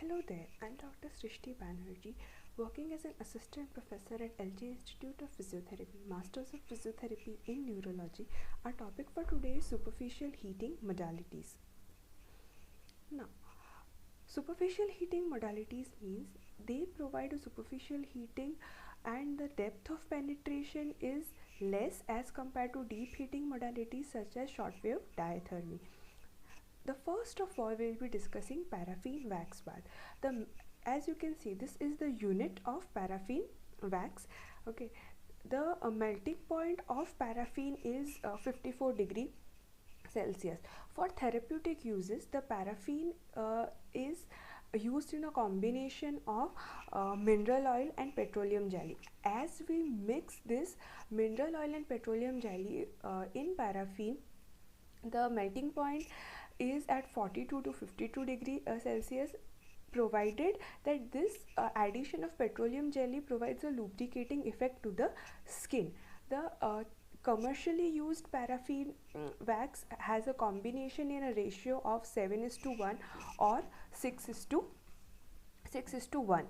Hello there, I'm Dr Srishti Banerjee, working as an assistant professor at LG Institute of Physiotherapy, Masters of Physiotherapy in Neurology. Our topic for today is superficial heating modalities. Now, superficial heating modalities means they provide a superficial heating and the depth of penetration is less as compared to deep heating modalities such as shortwave diathermy. The first of all, we will be discussing paraffin wax bath. As you can see, this is the unit of paraffin wax. Okay, the melting point of paraffin is 54 degrees Celsius. For therapeutic uses, the paraffin is used in a combination of mineral oil and petroleum jelly. As we mix this mineral oil and petroleum jelly in paraffin, the melting point is at 42 to 52 degrees Celsius, provided that this addition of petroleum jelly provides a lubricating effect to the skin. The commercially used paraffin wax has a combination in a ratio of 7:1 or 6:1.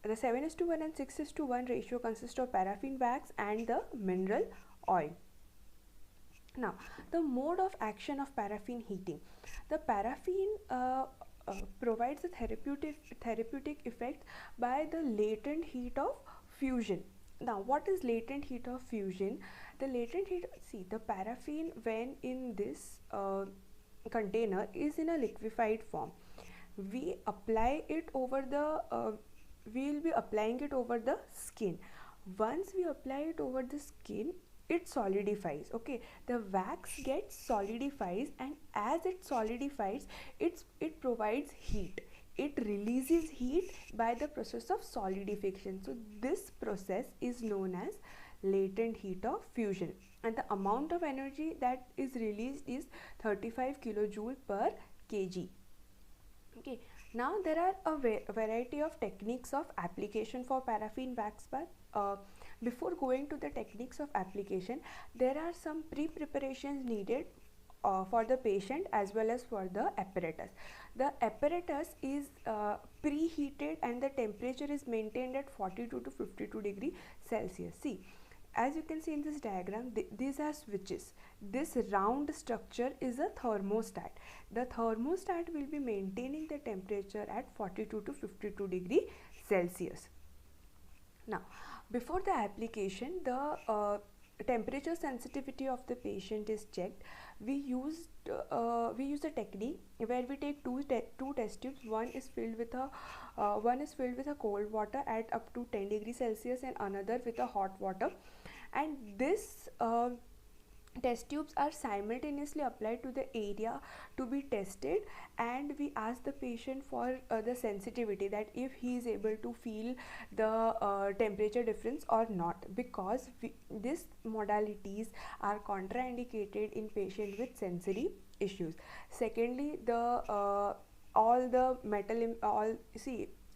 The 7:1 and 6:1 ratio consists of paraffin wax and the mineral oil. Now, the mode of action of paraffin heating. The paraffin provides a therapeutic effect by the latent heat of fusion. Now, what is latent heat of fusion? The latent heat, see, the paraffin when in this container is in a liquefied form. We apply it over the, we will be applying it over the skin. Once we apply it over the skin, it solidifies. Okay, the wax gets solidifies, and as it solidifies, it provides heat. It releases heat by the process of solidification. So this process is known as latent heat of fusion, and the amount of energy that is released is 35 kilojoule per kg. Okay, now there are a variety of techniques of application for paraffin wax bath. Before going to the techniques of application, there are some pre-preparations needed for the patient as well as for the apparatus. The apparatus is preheated and the temperature is maintained at 42 to 52 degrees Celsius. See, as you can see in this diagram, these are switches. This round structure is a thermostat. The thermostat will be maintaining the temperature at 42 to 52 degrees Celsius. Now, before the application, the temperature sensitivity of the patient is checked. We use a technique where we take two test tubes. One is filled with a cold water at up to 10 degrees Celsius and another with a hot water, and this test tubes are simultaneously applied to the area to be tested, and we ask the patient for the sensitivity, that if he is able to feel the temperature difference or not, because these modalities are contraindicated in patient with sensory issues. Secondly, the all the metal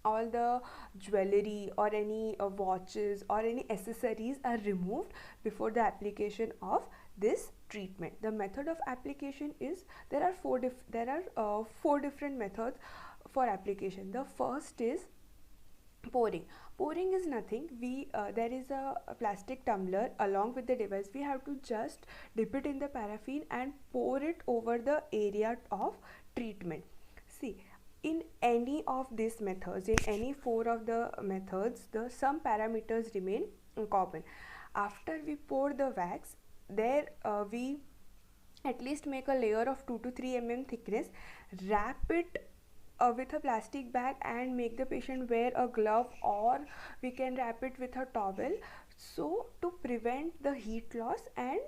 all the jewelry or any watches or any accessories are removed before the application of this treatment. The method of application is, there are four different methods for application. The first is pouring. Pouring is nothing. There is a plastic tumbler along with the device. We have to just dip it in the paraffin and pour it over the area of treatment. See, in any of these methods, in any four of the methods, some parameters remain common. After we pour the wax, there we at least make a layer of 2 to 3 mm thickness, wrap it with a plastic bag and make the patient wear a glove, or we can wrap it with a towel, so to prevent the heat loss and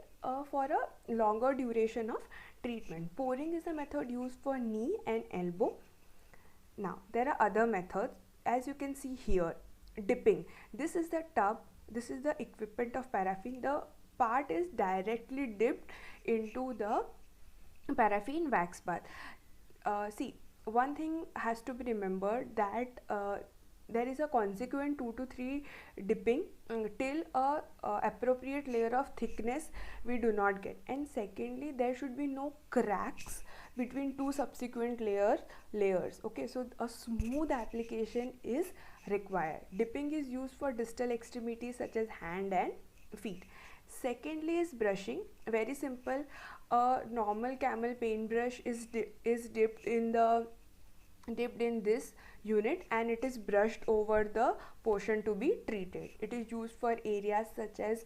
for a longer duration of treatment. Pouring is a method used for knee and elbow. Now, there are other methods, as you can see here. Dipping. This is the tub, this is the equipment of paraffin. The part is directly dipped into the paraffin wax bath. See, one thing has to be remembered, that there is a consequent 2 to 3 dipping till a appropriate layer of thickness we do not get. And secondly, there should be no cracks between two subsequent layers. Okay, so a smooth application is required. Dipping is used for distal extremities such as hand and feet. Secondly is brushing. Very simple. A normal camel paintbrush is dipped in this unit, and it is brushed over the portion to be treated. It is used for areas such as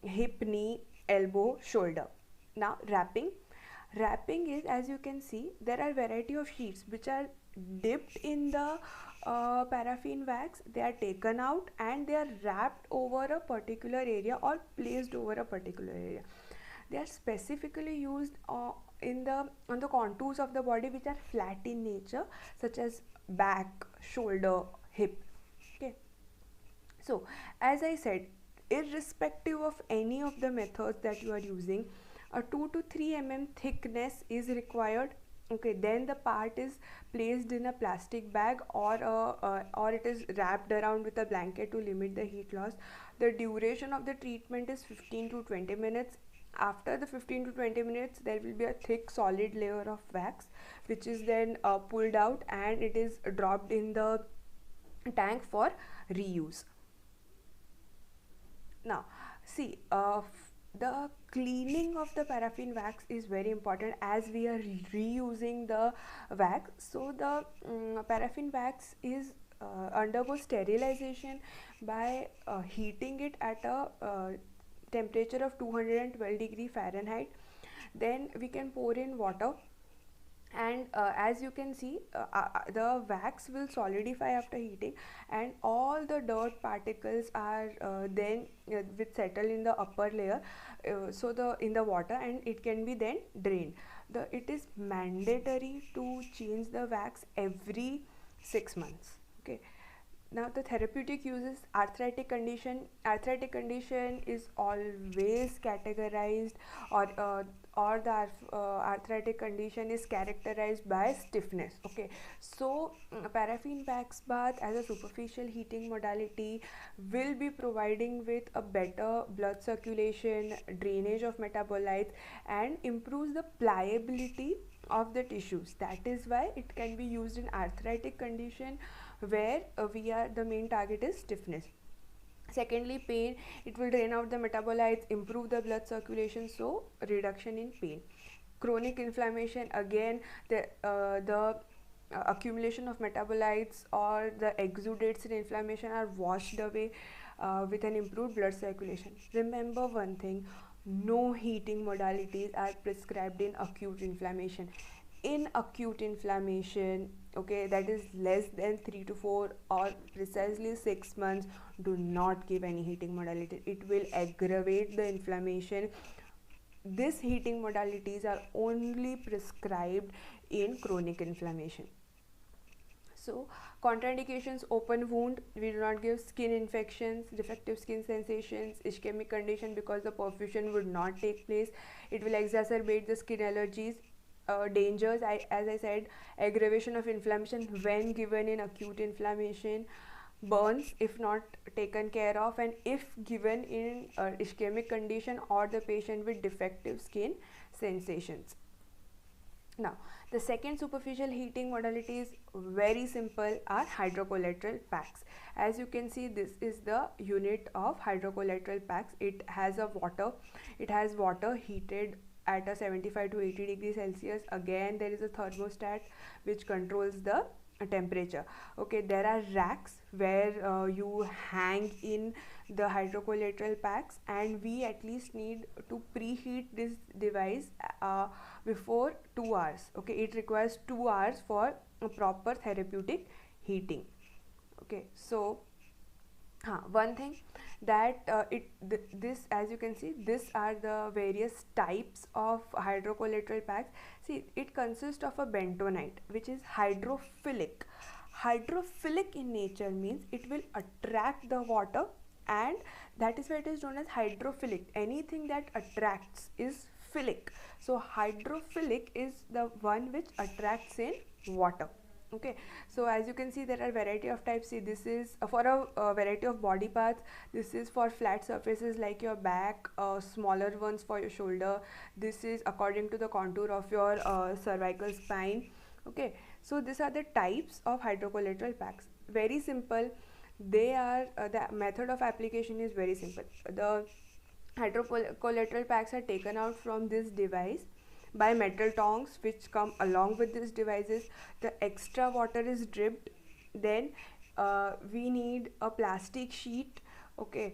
hip, knee, elbow, shoulder. Now wrapping. Wrapping is, as you can see, there are variety of sheets which are dipped in the paraffin wax. They are taken out and they are wrapped over a particular area or placed over a particular area. They are specifically used on the contours of the body which are flat in nature, such as back, shoulder, hip. Okay, so as I said, irrespective of any of the methods that you are using, a 2 to 3 mm thickness is required. Okay, then the part is placed in a plastic bag or it is wrapped around with a blanket to limit the heat loss. The duration of the treatment is 15 to 20 minutes. After the 15 to 20 minutes, there will be a thick solid layer of wax which is then pulled out and it is dropped in the tank for reuse. Now see, the cleaning of the paraffin wax is very important as we are reusing the wax. So the paraffin wax is undergoes sterilization by heating it at a temperature of 212 degree Fahrenheit. Then we can pour in water, and as you can see, the wax will solidify after heating, and all the dirt particles are then will settle in the upper layer, in the water, and it can be then drained. It is mandatory to change the wax every 6 months. Okay. Now the therapeutic uses. Arthritic condition. Arthritic condition is always categorized, or the arthritic condition is characterized by stiffness. Okay, so paraffin wax bath as a superficial heating modality will be providing with a better blood circulation, drainage of metabolites, and improves the pliability of the tissues. That is why it can be used in arthritic condition where the main target is stiffness. Secondly, pain. It will drain out the metabolites, improve the blood circulation, so reduction in pain. Chronic inflammation, again the accumulation of metabolites or the exudates in inflammation are washed away with an improved blood circulation. Remember one thing, no heating modalities are prescribed in acute inflammation. In acute inflammation, okay, that is less than 3 to 4 or precisely 6 months, do not give any heating modality. It will aggravate the inflammation. These heating modalities are only prescribed in chronic inflammation. So contraindications: open wound, we do not give; skin infections, defective skin sensations, ischemic condition because the perfusion would not take place, it will exacerbate the skin allergies. Dangers, as I said, aggravation of inflammation when given in acute inflammation, burns if not taken care of, and if given in ischemic condition or the patient with defective skin sensations. Now the second superficial heating modality is very simple, are hydrocollateral packs. As you can see, this is the unit of hydrocollateral packs. It has water heated at a 75 to 80 degrees Celsius. Again, there is a thermostat which controls the temperature. Okay, there are racks where you hang in the hydrocollateral packs, and we at least need to preheat this device before 2 hours. Okay, it requires 2 hours for a proper therapeutic heating. Okay, so one thing that this, as you can see, these are the various types of hydrocollateral packs. See, it consists of a bentonite which is hydrophilic. Hydrophilic in nature means it will attract the water, and that is why it is known as hydrophilic. Anything that attracts is philic. So hydrophilic is the one which attracts in water. Okay, so as you can see, there are variety of types. See, this is for a variety of body parts. This is for flat surfaces like your back, smaller ones for your shoulder. This is according to the contour of your cervical spine. Okay, so these are the types of hydrocollateral packs. Very simple. They are the method of application is very simple. The hydrocollateral packs are taken out from this device by metal tongs which come along with these devices. The extra water is dripped. Then we need a plastic sheet. Okay,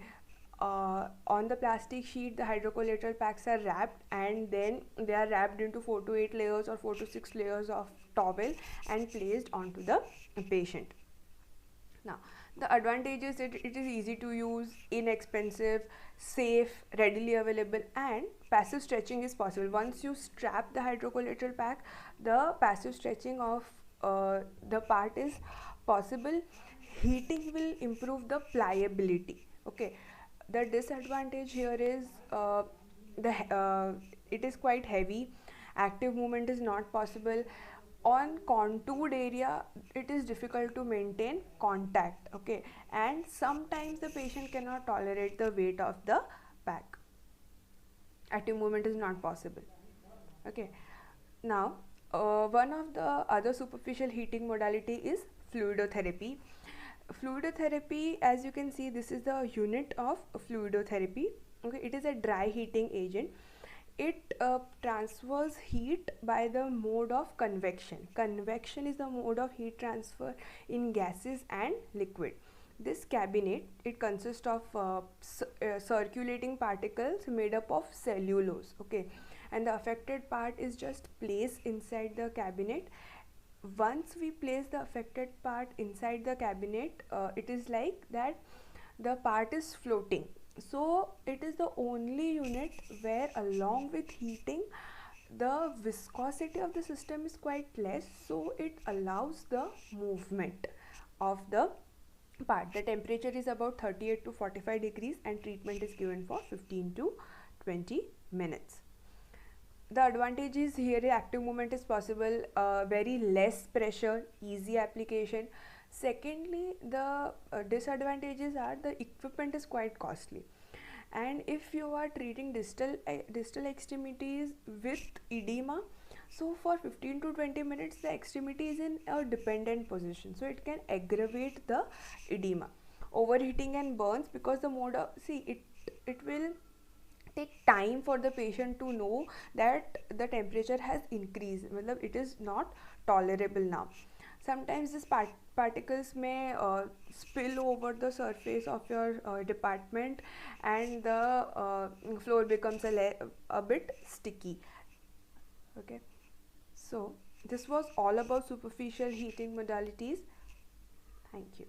on the plastic sheet the hydrocollateral packs are wrapped, and then they are wrapped into 4 to 8 layers or 4 to 6 layers of towel and placed onto the patient. Now, the advantages, it is easy to use, inexpensive, safe, readily available, and passive stretching is possible. Once you strap the hydrocollateral pack, the passive stretching of the part is possible. Heating will improve the pliability. Okay, the disadvantage here is the it is quite heavy. Active movement is not possible. On contoured area, it is difficult to maintain contact. Okay, and sometimes the patient cannot tolerate the weight of the pack. Active movement is not possible. Okay, now one of the other superficial heating modality is fluidotherapy. Fluidotherapy, as you can see, this is the unit of fluidotherapy. Okay, it is a dry heating agent. It transfers heat by the mode of convection. Convection is the mode of heat transfer in gases and liquid. This cabinet, it consists of circulating particles made up of cellulose. Okay, and the affected part is just placed inside the cabinet. Once we place the affected part inside the cabinet, it is like that the part is floating. So it is the only unit where, along with heating, the viscosity of the system is quite less, so it allows the movement of the part. The temperature is about 38 to 45 degrees and treatment is given for 15 to 20 minutes. The advantage is here active movement is possible, very less pressure, easy application. Secondly, the disadvantages are the equipment is quite costly, and if you are treating distal extremities with edema, so for 15 to 20 minutes the extremity is in a dependent position, so it can aggravate the edema, overheating and burns, because the mode of, see, it will take time for the patient to know that the temperature has increased, it is not tolerable now. Sometimes these particles may spill over the surface of your department, and the floor becomes a bit sticky. Okay, so this was all about superficial heating modalities. Thank you.